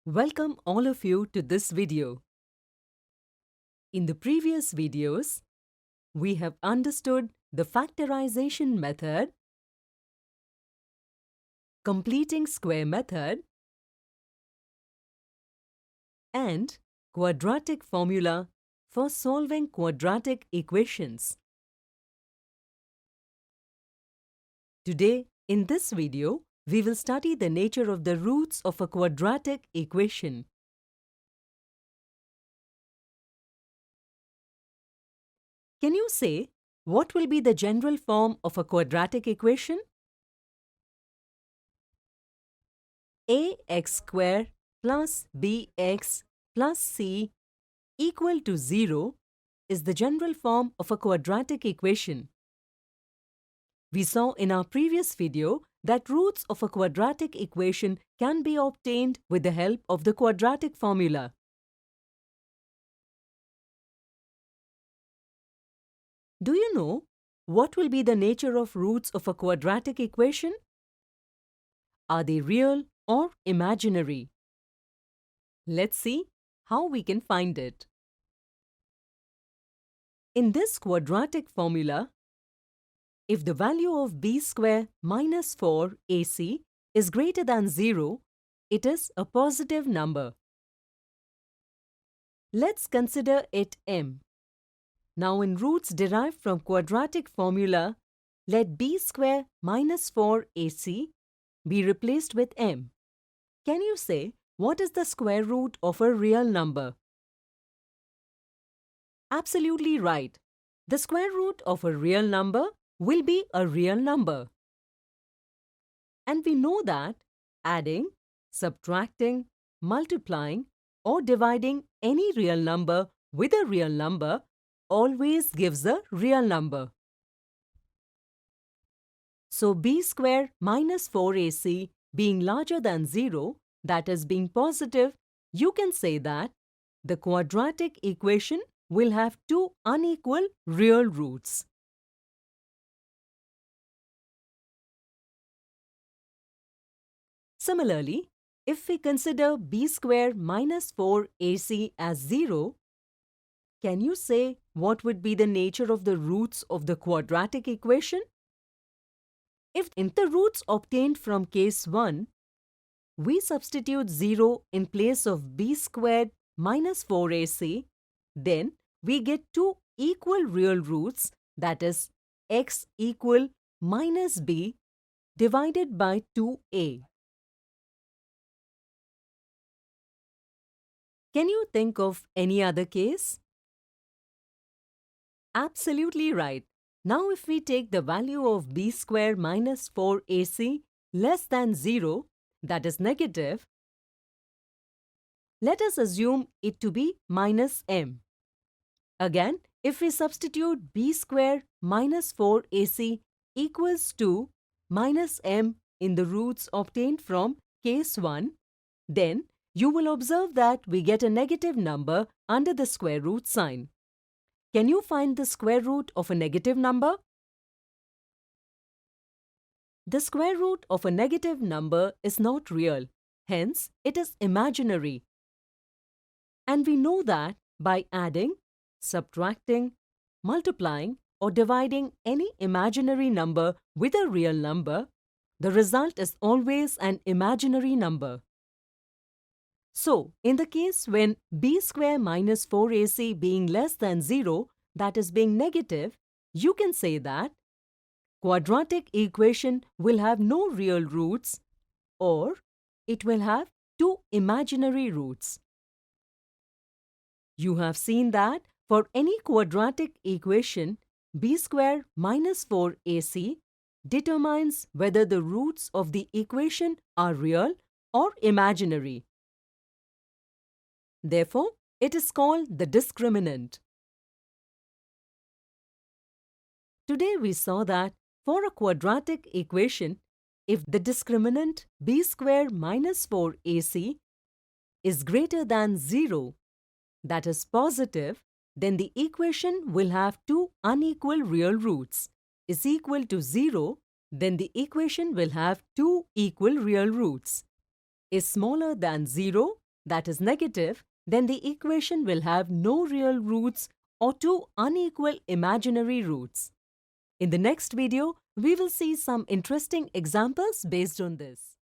Welcome all of you to this video. In the previous videos, we have understood the factorization method, completing square method, and quadratic formula for solving quadratic equations. Today, in this video, we will study the nature of the roots of a quadratic equation. Can you say what will be the general form of a quadratic equation? ax square plus bx plus c equal to 0 is the general form of a quadratic equation. We saw in our previous video that roots of a quadratic equation can be obtained with the help of the quadratic formula. Do you know what will be the nature of roots of a quadratic equation? Are they real or imaginary? Let's see how we can find it. In this quadratic formula, if the value of b square minus 4ac is greater than 0, it is a positive number. Let's consider it m. Now in roots derived from quadratic formula, let b square minus 4ac be replaced with m. Can you say what is the square root of a real number? Absolutely right. The square root of a real number will be a real number. And we know that adding, subtracting, multiplying or dividing any real number with a real number always gives a real number. So b square minus 4ac being larger than 0, that is being positive, you can say that the quadratic equation will have two unequal real roots. Similarly, if we consider b square minus 4ac as 0, can you say what would be the nature of the roots of the quadratic equation? If in the roots obtained from case 1, we substitute 0 in place of b squared minus 4ac, then we get two equal real roots, that is x equal minus b divided by 2a. Can you think of any other case? Absolutely right. Now if we take the value of b square minus 4ac less than 0, that is negative, let us assume it to be minus m. Again, if we substitute b square minus 4ac equals to minus m in the roots obtained from case 1, then you will observe that we get a negative number under the square root sign. Can you find the square root of a negative number? The square root of a negative number is not real, hence it is imaginary. And we know that by adding, subtracting, multiplying or dividing any imaginary number with a real number, the result is always an imaginary number. So, in the case when b square minus 4ac being less than 0, that is being negative, you can say that quadratic equation will have no real roots or it will have two imaginary roots. You have seen that for any quadratic equation, b square minus 4ac determines whether the roots of the equation are real or imaginary. Therefore, it is called the discriminant. Today we saw that for a quadratic equation, if the discriminant b square minus 4ac is greater than 0, that is positive, then the equation will have two unequal real roots. Is equal to 0, then the equation will have two equal real roots. Is smaller than 0, that is negative, then the equation will have no real roots or two unequal imaginary roots. In the next video, we will see some interesting examples based on this.